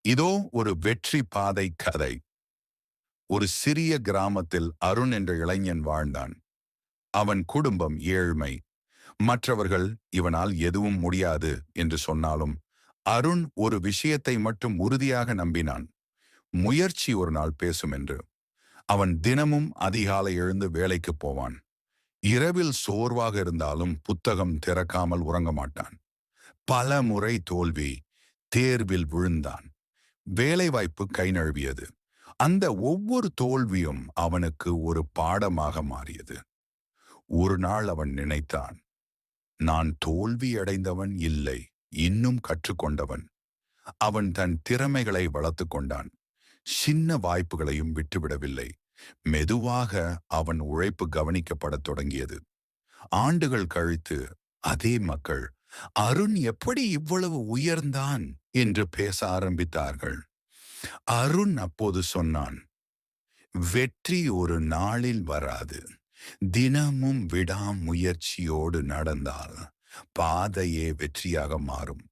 இதோ ஒரு வெற்றி பாதை கதை. ஒரு சிறிய கிராமத்தில் அருண் என்ற இளைஞன் வாழ்ந்தான். அவன் குடும்பம் ஏழ்மை. மற்றவர்கள் இவனால் எதுவும் முடியாது என்று சொன்னாலும் அருண் ஒரு விஷயத்தை மட்டும் உறுதியாக நம்பினான். முயற்சி ஒரு நாள் பேசும் என்று. அவன் தினமும் அதிகாலை எழுந்து வேலைக்கு போவான். இரவில் சோர்வாக இருந்தாலும் புத்தகம் திறக்காமல் உறங்க மாட்டான். பல முறை தோல்வி, தேர்வில் விழுந்தான். வேலைவாய்ப்பு கை நழுவியது. அந்த ஒவ்வொரு தோல்வியும் அவனுக்கு ஒரு பாடமாக மாறியது. ஒரு நாள் அவன் நினைத்தான், நான் தோல்வியடைந்தவன் இல்லை, இன்னும் கற்றுக்கொண்டவன். அவன் தன் திறமைகளை வளர்த்துக் கொண்டான். சின்ன வாய்ப்புகளையும் விட்டுவிடவில்லை. மெதுவாக அவன் உழைப்பு கவனிக்கப்படத் தொடங்கியது. ஆண்டுகள் கழித்து அதே மக்கள் அருண் எப்படி இவ்வளவு உயர்ந்தான் என்று பேச ஆரம்பித்தார்கள். அருண் அப்போது சொன்னான், வெற்றி ஒரு நாளில் வராது. தினமும் விடாமுயற்சியோடு நடந்தால் பாதையே வெற்றியாக மாறும்.